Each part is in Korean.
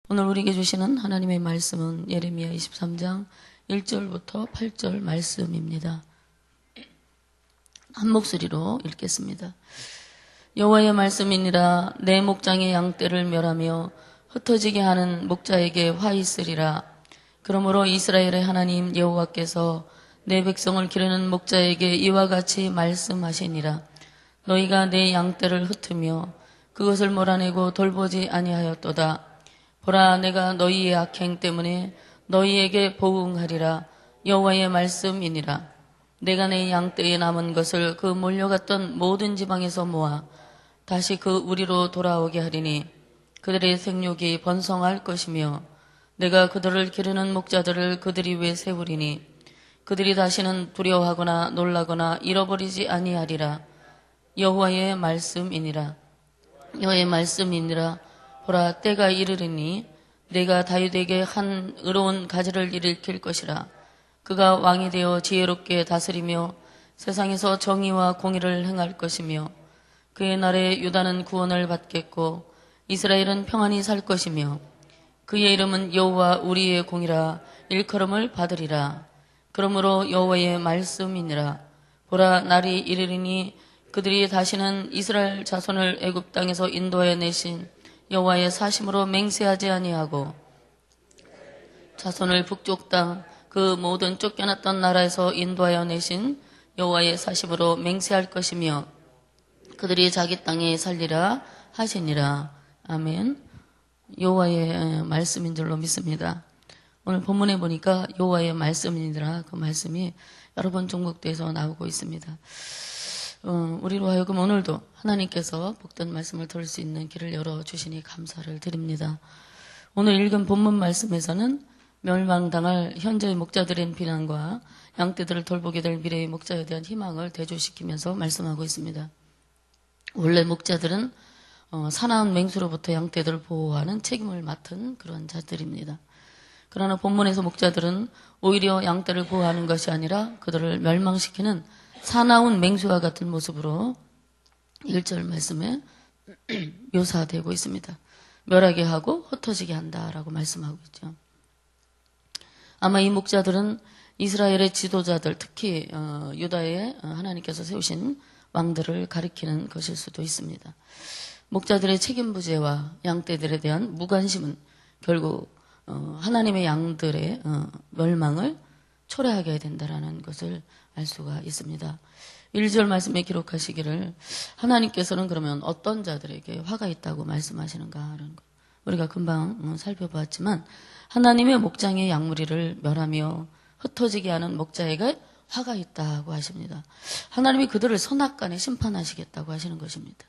오늘 우리에게 주시는 하나님의 말씀은 예레미야 23장 1절부터 8절 말씀입니다. 한 목소리로 읽겠습니다. 여호와의 말씀이니라. 내 목장의 양떼를 멸하며 흩어지게 하는 목자에게 화 있으리라. 그러므로 이스라엘의 하나님 여호와께서 내 백성을 기르는 목자에게 이와 같이 말씀하시니라. 너희가 내 양떼를 흩으며 그것을 몰아내고 돌보지 아니하였도다. 보라, 내가 너희의 악행 때문에 너희에게 보응하리라. 여호와의 말씀이니라. 내가 내 양떼에 남은 것을 그 몰려갔던 모든 지방에서 모아 다시 그 우리로 돌아오게 하리니 그들의 생육이 번성할 것이며 내가 그들을 기르는 목자들을 그들이 위에 세우리니 그들이 다시는 두려워하거나 놀라거나 잃어버리지 아니하리라. 여호와의 말씀이니라. 여호와의 말씀이니라. 보라, 때가 이르리니 내가 다윗에게 한 의로운 가지를 일으킬 것이라. 그가 왕이 되어 지혜롭게 다스리며 세상에서 정의와 공의를 행할 것이며 그의 날에 유다는 구원을 받겠고 이스라엘은 평안히 살 것이며 그의 이름은 여호와 우리의 공이라 일컬음을 받으리라. 그러므로 여호와의 말씀이니라. 보라, 날이 이르리니 그들이 다시는 이스라엘 자손을 애굽 땅에서 인도하여 내신 여호와의 사심으로 맹세하지 아니하고 자손을 북쪽 땅 그 모든 쫓겨났던 나라에서 인도하여 내신 여호와의 사심으로 맹세할 것이며 그들이 자기 땅에 살리라 하시니라. 아멘. 여호와의 말씀인 줄로 믿습니다. 오늘 본문에 보니까 여호와의 말씀이니라 그 말씀이 여러 번 중복돼서 나오고 있습니다. 우리로 하여금 오늘도 하나님께서 복된 말씀을 들을 수 있는 길을 열어주시니 감사를 드립니다. 오늘 읽은 본문 말씀에서는 멸망당할 현재의 목자들의 비난과 양떼들을 돌보게 될 미래의 목자에 대한 희망을 대조시키면서 말씀하고 있습니다. 원래 목자들은 사나운 맹수로부터 양떼들을 보호하는 책임을 맡은 그런 자들입니다. 그러나 본문에서 목자들은 오히려 양떼를 보호하는 것이 아니라 그들을 멸망시키는 사나운 맹수와 같은 모습으로 1절 말씀에 묘사되고 있습니다. 멸하게 하고 흩어지게 한다라고 말씀하고 있죠. 아마 이 목자들은 이스라엘의 지도자들, 특히 유다에 하나님께서 세우신 왕들을 가리키는 것일 수도 있습니다. 목자들의 책임부재와 양떼들에 대한 무관심은 결국 하나님의 양들의 멸망을 초래하게 된다라는 것을 알 수가 있습니다. 1절 말씀에 기록하시기를 하나님께서는 그러면 어떤 자들에게 화가 있다고 말씀하시는가 하는 것. 우리가 금방 살펴보았지만 하나님의 목장의 양무리를 멸하며 흩어지게 하는 목자에게 화가 있다고 하십니다. 하나님이 그들을 선악간에 심판하시겠다고 하시는 것입니다.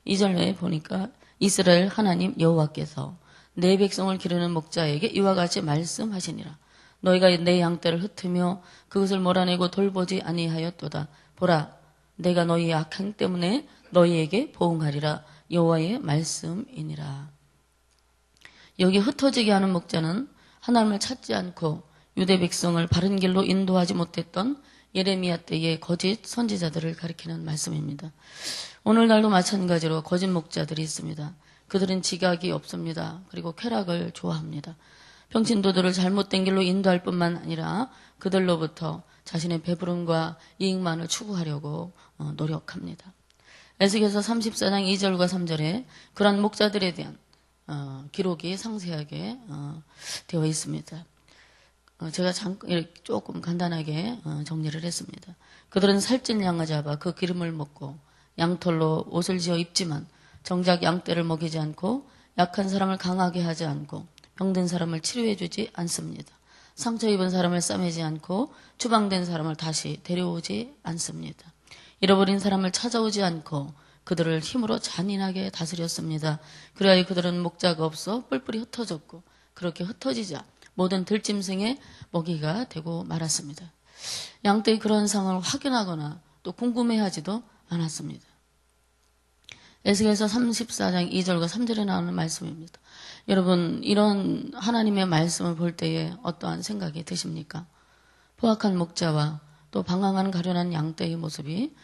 2절에 보니까 이스라엘 하나님 여호와께서 내 백성을 기르는 목자에게 이와 같이 말씀하시니라. 너희가 내 양떼를 흩으며 그것을 몰아내고 돌보지 아니하였도다. 보라, 내가 너희의 악행 때문에 너희에게 보응하리라. 여호와의 말씀이니라. 여기 흩어지게 하는 목자는 하나님을 찾지 않고 유대 백성을 바른 길로 인도하지 못했던 예레미야 때의 거짓 선지자들을 가리키는 말씀입니다. 오늘날도 마찬가지로 거짓 목자들이 있습니다. 그들은 지각이 없습니다. 그리고 쾌락을 좋아합니다. 평신도들을 잘못된 길로 인도할 뿐만 아니라 그들로부터 자신의 배부름과 이익만을 추구하려고 노력합니다. 에스겔서 34장 2절과 3절에 그러한 목자들에 대한 기록이 상세하게 되어 있습니다. 제가 조금 간단하게 정리를 했습니다. 그들은 살찐 양을 잡아 그 기름을 먹고 양털로 옷을 지어 입지만 정작 양떼를 먹이지 않고 약한 사람을 강하게 하지 않고 병든 사람을 치료해주지 않습니다. 상처 입은 사람을 싸매지 않고 추방된 사람을 다시 데려오지 않습니다. 잃어버린 사람을 찾아오지 않고 그들을 힘으로 잔인하게 다스렸습니다. 그래야 그들은 목자가 없어 뿔뿔이 흩어졌고 그렇게 흩어지자 모든 들짐승의 먹이가 되고 말았습니다. 양떼의 그런 상황을 확인하거나 또 궁금해하지도 않았습니다. 에스겔서 34장 2절과 3절에 나오는 말씀입니다. 여러분, 이런 하나님의 말씀을 볼 때에 어떠한 생각이 드십니까? 포악한 목자와 또 방황한 가련한 양떼의 모습이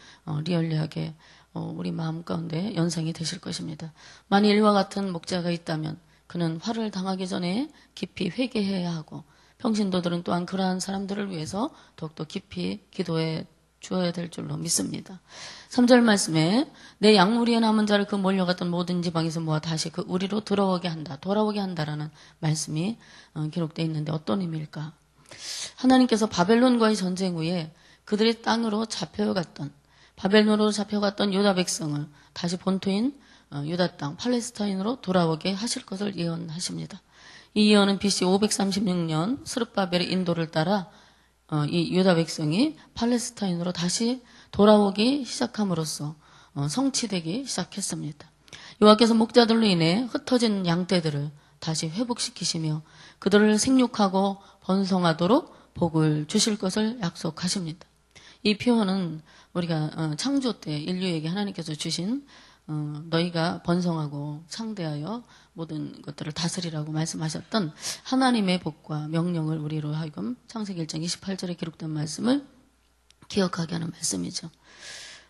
리얼리하게 우리 마음 가운데 연상이 되실 것입니다. 만일 이와 같은 목자가 있다면 그는 화를 당하기 전에 깊이 회개해야 하고 평신도들은 또한 그러한 사람들을 위해서 더욱더 깊이 기도해 주어야 될 줄로 믿습니다. 3절 말씀에 내 양무리에 남은 자를 그 몰려갔던 모든 지방에서 모아 다시 그 우리로 돌아오게 한다. 돌아오게 한다라는 말씀이 기록되어 있는데 어떤 의미일까? 하나님께서 바벨론과의 전쟁 후에 그들의 땅으로 잡혀갔던 바벨론으로 잡혀갔던 유다 백성을 다시 본토인 유다 땅 팔레스타인으로 돌아오게 하실 것을 예언하십니다. 이 예언은 BC 536년 스룹바벨의 인도를 따라 이 유다 백성이 팔레스타인으로 다시 돌아오기 시작함으로써 성취되기 시작했습니다. 여호와께서 목자들로 인해 흩어진 양떼들을 다시 회복시키시며 그들을 생육하고 번성하도록 복을 주실 것을 약속하십니다. 이 표현은 우리가 창조 때 인류에게 하나님께서 주신 너희가 번성하고 창대하여 모든 것들을 다스리라고 말씀하셨던 하나님의 복과 명령을 우리로 하여금 창세기 1장 28절에 기록된 말씀을 기억하게 하는 말씀이죠.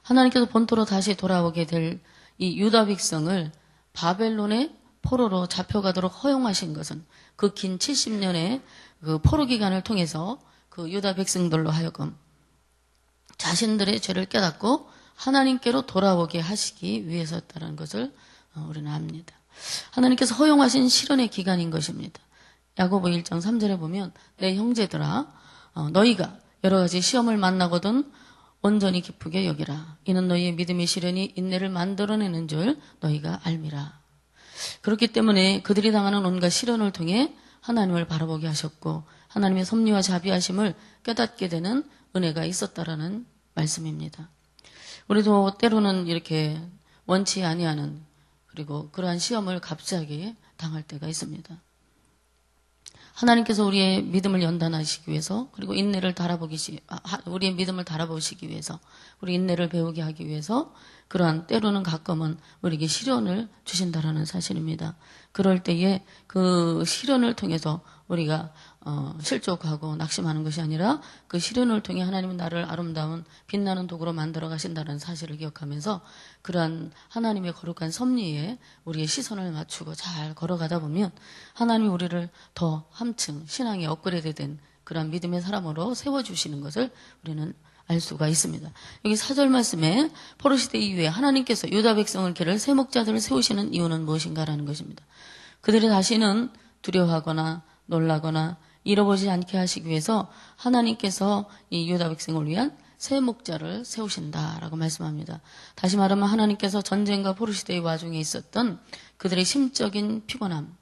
하나님께서 본토로 다시 돌아오게 될 이 유다 백성을 바벨론의 포로로 잡혀가도록 허용하신 것은 그 긴 70년의 그 포로 기간을 통해서 그 유다 백성들로 하여금 자신들의 죄를 깨닫고 하나님께로 돌아오게 하시기 위해서였다는 것을 우리는 압니다. 하나님께서 허용하신 실현의 기간인 것입니다. 야고보 1장 3절에 보면 내 형제들아 너희가 여러 가지 시험을 만나거든 온전히 기쁘게 여기라. 이는 너희의 믿음의 시련이 인내를 만들어내는 줄 너희가 알미라. 그렇기 때문에 그들이 당하는 온갖 시련을 통해 하나님을 바라보게 하셨고 하나님의 섭리와 자비하심을 깨닫게 되는 은혜가 있었다라는 말씀입니다. 우리도 때로는 이렇게 원치 아니하는 그리고 그러한 시험을 갑자기 당할 때가 있습니다. 하나님께서 우리의 믿음을 연단하시기 위해서 그리고 인내를 우리의 믿음을 달아보시기 위해서 우리 인내를 배우게 하기 위해서 그러한 때로는 가끔은 우리에게 시련을 주신다라는 사실입니다. 그럴 때에 그 시련을 통해서 우리가 실족하고 낙심하는 것이 아니라 그 시련을 통해 하나님은 나를 아름다운 빛나는 도구로 만들어 가신다는 사실을 기억하면서 그러한 하나님의 거룩한 섭리에 우리의 시선을 맞추고 잘 걸어가다 보면 하나님이 우리를 더 한층 신앙이 업그레이드된 그러한 믿음의 사람으로 세워주시는 것을 우리는 알 수가 있습니다. 여기 4절 말씀에 포로시대 이후에 하나님께서 유다 백성을 기를 새 목자들을 세우시는 이유는 무엇인가라는 것입니다. 그들이 다시는 두려워하거나 놀라거나 잃어버리지 않게 하시기 위해서 하나님께서 이 유다 백성을 위한 새 목자를 세우신다라고 말씀합니다. 다시 말하면 하나님께서 전쟁과 포로시대의 와중에 있었던 그들의 심적인 피곤함,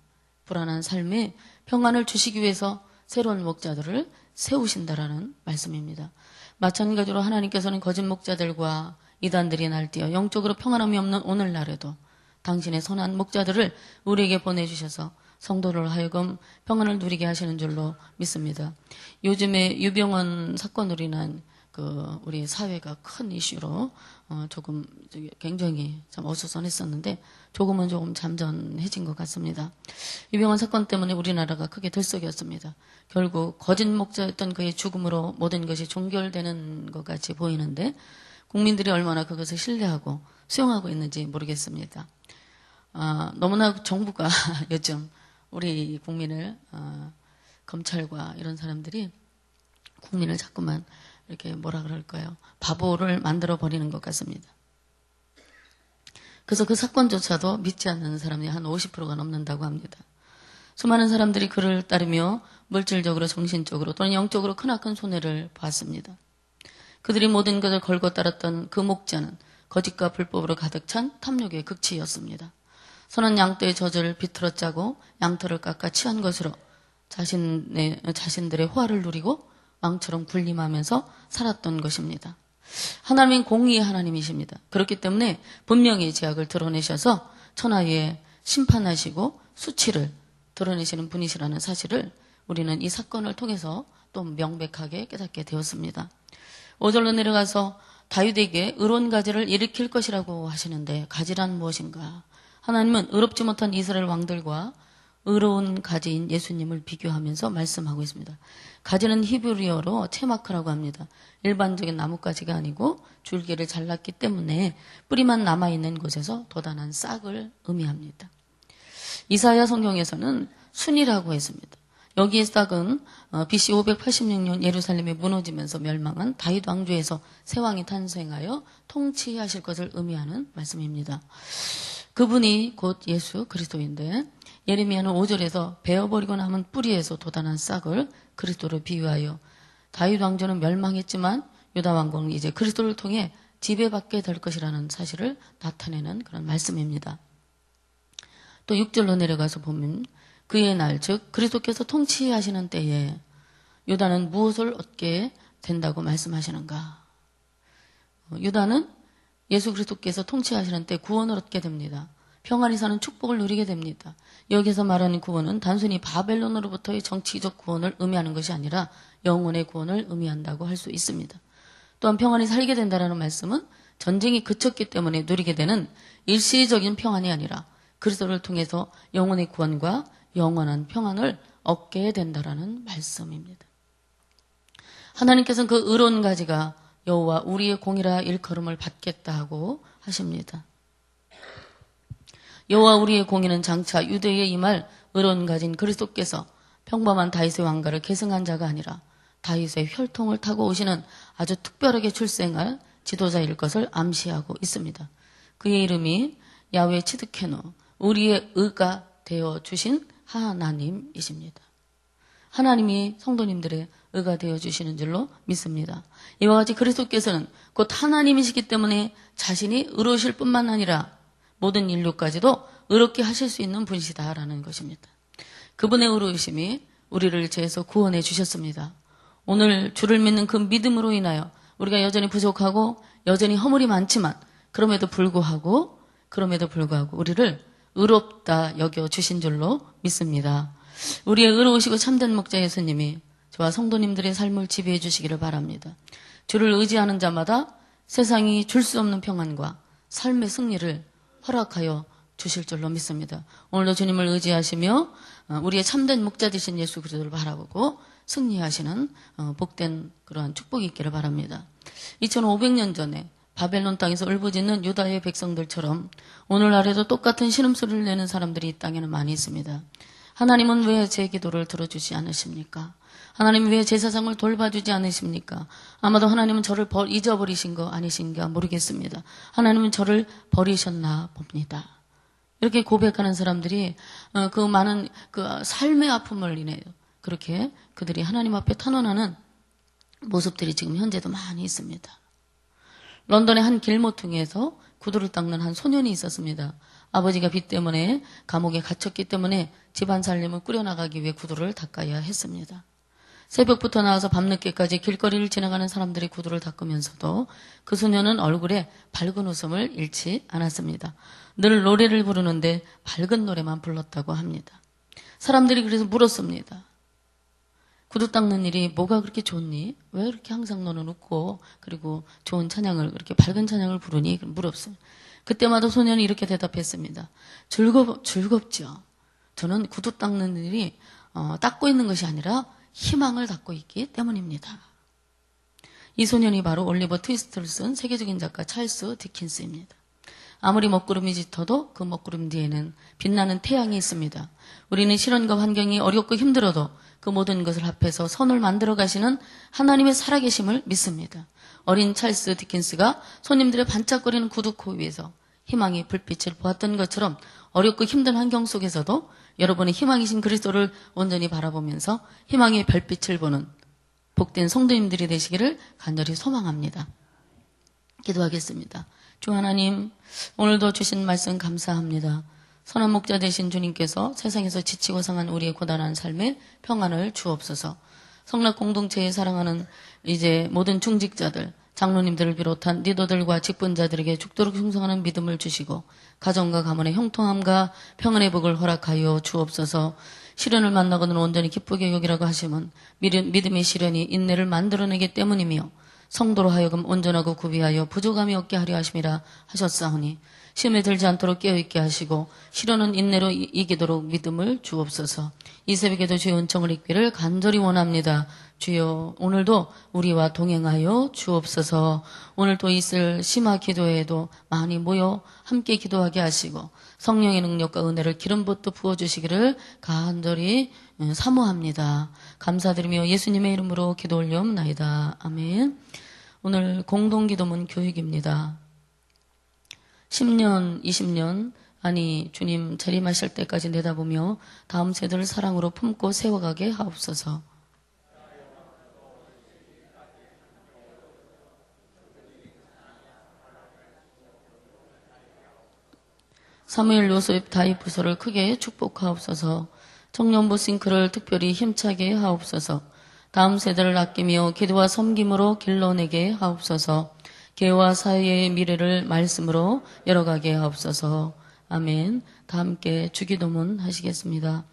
불안한 삶에 평안을 주시기 위해서 새로운 목자들을 세우신다라는 말씀입니다. 마찬가지로 하나님께서는 거짓 목자들과 이단들이 날뛰어 영적으로 평안함이 없는 오늘날에도 당신의 선한 목자들을 우리에게 보내주셔서 성도를 하여금 평안을 누리게 하시는 줄로 믿습니다. 요즘에 유병헌 사건으로 인한 우리 사회가 큰 이슈로 조금 굉장히 참 어수선했었는데 조금 잠잠해진 것 같습니다. 유병헌 사건 때문에 우리나라가 크게 들썩였습니다. 결국 거짓 목자였던 그의 죽음으로 모든 것이 종결되는 것 같이 보이는데 국민들이 얼마나 그것을 신뢰하고 수용하고 있는지 모르겠습니다. 너무나 정부가 요즘 우리 국민을 검찰과 이런 사람들이 국민을 자꾸만 이렇게 뭐라 그럴까요? 바보를 만들어 버리는 것 같습니다. 그래서 그 사건조차도 믿지 않는 사람이 한 50%가 넘는다고 합니다. 수많은 사람들이 그를 따르며 물질적으로 정신적으로 또는 영적으로 크나큰 손해를 봤습니다. 그들이 모든 것을 걸고 따랐던 그 목자는 거짓과 불법으로 가득 찬 탐욕의 극치였습니다. 선한 양떼의 젖을 비틀어 짜고 양털을 깎아 취한 것으로 자신들의 호화를 누리고 왕처럼 군림하면서 살았던 것입니다. 하나님은 공의의 하나님이십니다. 그렇기 때문에 분명히 죄악을 드러내셔서 천하에 심판하시고 수치를 드러내시는 분이시라는 사실을 우리는 이 사건을 통해서 또 명백하게 깨닫게 되었습니다. 5절로 내려가서 다윗에게 의로운 가지를 일으킬 것이라고 하시는데 가지란 무엇인가? 하나님은 의롭지 못한 이스라엘 왕들과 의로운 가지인 예수님을 비교하면서 말씀하고 있습니다. 가지는 히브리어로 체마크라고 합니다. 일반적인 나뭇가지가 아니고 줄기를 잘랐기 때문에 뿌리만 남아있는 곳에서 도단한 싹을 의미합니다. 이사야 성경에서는 순이라고 했습니다. 여기에 싹은 BC 586년 예루살렘이 무너지면서 멸망한 다윗 왕조에서 새 왕이 탄생하여 통치하실 것을 의미하는 말씀입니다. 그분이 곧 예수 그리스도인데 예레미야는 5절에서 베어버리고 남은 뿌리에서 돋아난 싹을 그리스도로 비유하여 다윗 왕조는 멸망했지만 유다 왕국은 이제 그리스도를 통해 지배받게 될 것이라는 사실을 나타내는 그런 말씀입니다. 또 6절로 내려가서 보면 그의 날, 즉 그리스도께서 통치하시는 때에 유다는 무엇을 얻게 된다고 말씀하시는가? 유다는 예수 그리스도께서 통치하시는 때 구원을 얻게 됩니다. 평안히 사는 축복을 누리게 됩니다. 여기서 말하는 구원은 단순히 바벨론으로부터의 정치적 구원을 의미하는 것이 아니라 영혼의 구원을 의미한다고 할 수 있습니다. 또한 평안히 살게 된다는 말씀은 전쟁이 그쳤기 때문에 누리게 되는 일시적인 평안이 아니라 그리스도를 통해서 영혼의 구원과 영원한 평안을 얻게 된다는 말씀입니다. 하나님께서는 그 의로운 가지가 여호와 우리의 공이라 일컬음을 받겠다 하고 하십니다. 여호와 우리의 공의는 장차 유대에 임할 의로운 가진 그리스도께서 평범한 다윗의 왕가를 계승한 자가 아니라 다윗의 혈통을 타고 오시는 아주 특별하게 출생할 지도자일 것을 암시하고 있습니다. 그의 이름이 야훼 츠드케노, 우리의 의가 되어 주신 하나님이십니다. 하나님이 성도님들의 의가 되어 주시는 줄로 믿습니다. 이와 같이 그리스도께서는 곧 하나님이시기 때문에 자신이 의로우실 뿐만 아니라 모든 인류까지도 의롭게 하실 수 있는 분이시다라는 것입니다. 그분의 의로우심이 우리를 죄에서 구원해 주셨습니다. 오늘 주를 믿는 그 믿음으로 인하여 우리가 여전히 부족하고 여전히 허물이 많지만 그럼에도 불구하고 우리를 의롭다 여겨 주신 줄로 믿습니다. 우리의 의로우시고 참된 목자 예수님이 저와 성도님들의 삶을 지배해 주시기를 바랍니다. 주를 의지하는 자마다 세상이 줄 수 없는 평안과 삶의 승리를 허락하여 주실 줄로 믿습니다. 오늘도 주님을 의지하시며 우리의 참된 목자 되신 예수 그리스도를 바라보고 승리하시는 복된 그러한 축복이 있기를 바랍니다. 2500년 전에 바벨론 땅에서 울부짖는 유다의 백성들처럼 오늘날에도 똑같은 신음소리를 내는 사람들이 이 땅에는 많이 있습니다. 하나님은 왜 제 기도를 들어주지 않으십니까? 하나님은 왜 제 사상을 돌봐주지 않으십니까? 아마도 하나님은 저를 잊어버리신 거 아니신가 모르겠습니다. 하나님은 저를 버리셨나 봅니다. 이렇게 고백하는 사람들이 그 많은 그 삶의 아픔을 인해 그렇게 그들이 하나님 앞에 탄원하는 모습들이 지금 현재도 많이 있습니다. 런던의 한 길모퉁이에서 구두를 닦는 한 소년이 있었습니다. 아버지가 빚 때문에 감옥에 갇혔기 때문에 집안 살림을 꾸려나가기 위해 구두를 닦아야 했습니다. 새벽부터 나와서 밤늦게까지 길거리를 지나가는 사람들이 구두를 닦으면서도 그 소년은 얼굴에 밝은 웃음을 잃지 않았습니다. 늘 노래를 부르는데 밝은 노래만 불렀다고 합니다. 사람들이 그래서 물었습니다. 구두 닦는 일이 뭐가 그렇게 좋니? 왜 이렇게 항상 너는 웃고 그리고 좋은 찬양을 그렇게 밝은 찬양을 부르니? 물었습니다. 그때마다 소년이 이렇게 대답했습니다. 즐겁죠. 저는 구두 닦는 일이 닦고 있는 것이 아니라 희망을 닦고 있기 때문입니다. 이 소년이 바로 올리버 트위스트를 쓴 세계적인 작가 찰스 디킨스입니다. 아무리 먹구름이 짙어도 그 먹구름 뒤에는 빛나는 태양이 있습니다. 우리는 시련과 환경이 어렵고 힘들어도 그 모든 것을 합해서 선을 만들어 가시는 하나님의 살아계심을 믿습니다. 어린 찰스 디킨스가 손님들의 반짝거리는 구두코 위에서 희망의 불빛을 보았던 것처럼 어렵고 힘든 환경 속에서도 여러분의 희망이신 그리스도를 온전히 바라보면서 희망의 별빛을 보는 복된 성도님들이 되시기를 간절히 소망합니다. 기도하겠습니다. 주 하나님, 오늘도 주신 말씀 감사합니다. 선한 목자 되신 주님께서 세상에서 지치고 상한 우리의 고단한 삶에 평안을 주옵소서. 성락 공동체에 사랑하는 이제 모든 중직자들, 장로님들을 비롯한 리더들과 직분자들에게 죽도록 충성하는 믿음을 주시고 가정과 가문의 형통함과 평안의 복을 허락하여 주옵소서. 시련을 만나고는 온전히 기쁘게 여기라고 하시면 믿음의 시련이 인내를 만들어내기 때문이며 성도로 하여금 온전하고 구비하여 부족함이 없게 하려 하심이라 하셨사오니 시험에 들지 않도록 깨어있게 하시고 시련은 인내로 이기도록 믿음을 주옵소서. 이 새벽에도 주의 은총을 입기를 간절히 원합니다. 주여, 오늘도 우리와 동행하여 주옵소서. 오늘 또 있을 심화 기도회에도 많이 모여 함께 기도하게 하시고 성령의 능력과 은혜를 기름부터 부어주시기를 간절히 사모합니다. 감사드리며 예수님의 이름으로 기도 올려옵나이다. 아멘. 오늘 공동기도문 교육입니다. 10년, 20년 아니 주님 재림하실 때까지 내다보며 다음 세대를 사랑으로 품고 세워가게 하옵소서. 사무엘 요셉 다윗 부서를 크게 축복하옵소서. 청년부 싱크를 특별히 힘차게 하옵소서. 다음 세대를 아끼며 기도와 섬김으로 길러내게 하옵소서. 개와 사회의 미래를 말씀으로 열어가게 하옵소서. 아멘. 다 함께 주기도문 하시겠습니다.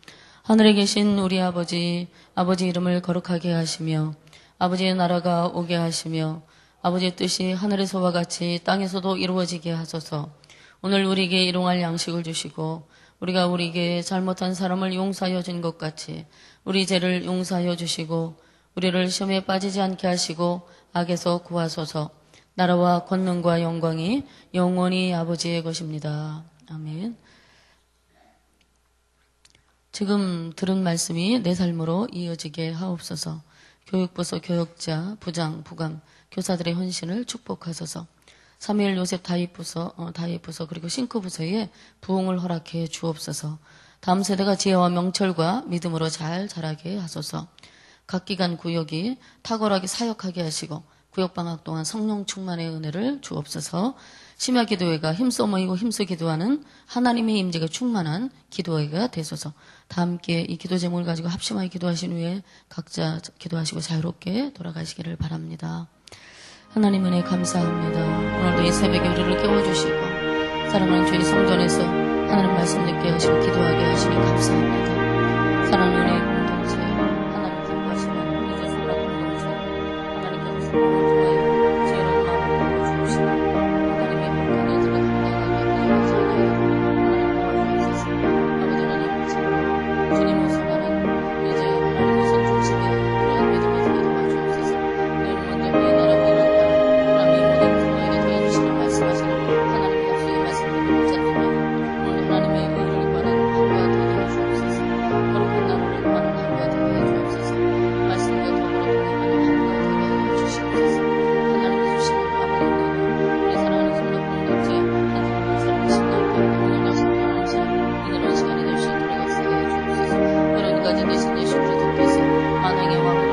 하늘에 계신 우리 아버지, 아버지 이름을 거룩하게 하시며 아버지의 나라가 오게 하시며 아버지의 뜻이 하늘에서와 같이 땅에서도 이루어지게 하소서. 오늘 우리에게 일용할 양식을 주시고 우리가 우리에게 잘못한 사람을 용서하여 준 것 같이 우리 죄를 용서하여 주시고 우리를 시험에 빠지지 않게 하시고 악에서 구하소서. 나라와 권능과 영광이 영원히 아버지의 것입니다. 아멘. 지금 들은 말씀이 내 삶으로 이어지게 하옵소서. 교육부서 교역자, 부장, 부감, 교사들의 헌신을 축복하소서. 사무엘 요셉 다윗 부서 그리고 싱크부서에 부흥을 허락해 주옵소서. 다음 세대가 지혜와 명철과 믿음으로 잘 자라게 하소서. 각 기관 구역이 탁월하게 사역하게 하시고 구역방학 동안 성령 충만의 은혜를 주옵소서. 심야 기도회가 힘써 모이고 힘써 기도하는 하나님의 임재가 충만한 기도회가 되소서. 다 함께 이 기도 제목을 가지고 합심하여 기도하신 후에 각자 기도하시고 자유롭게 돌아가시기를 바랍니다. 하나님 은혜 감사합니다. 오늘도 이 새벽에 우리를 깨워주시고 사랑하는 주의 성전에서 하나님 말씀 듣게 하시고 기도하게 하시니 감사합니다. 사랑하는 은혜의 공동체, 하나님 기뻐하시는 이제 소라 공동체, 하나님께서 성령을 통하여 지혜로운 마음을 보여주시고 하나님의 복권에 들어 감당하게 하시나요. 하나님 도와주옵소서. 아버지 하나님 지금 주님을 선하는 이제 하나님의 선 중심에 그러한 믿음을 통해 도와주옵소서. 여러분 먼저 내 나라가 말씀하시는 하나님의 약속의 말씀을 붙잡으며 오늘 하나님의 의를 구하는 하루가 되게 해주옵소서. 거룩한 나라를 구하는 하루가 되게 해주옵소서. 말씀과 더불어 동행하는 하루가 되게 해주시옵소서. 하나님의 주시는 아버지님, 우리 사랑하는 성도 공동체 하나님의 사랑의 신앙과 오늘 신앙하는 시간 이늘한 시간이 될 수 있도록 역사해 주옵소서. 그런 가지 되신 예수 그리스도께서 만왕의 왕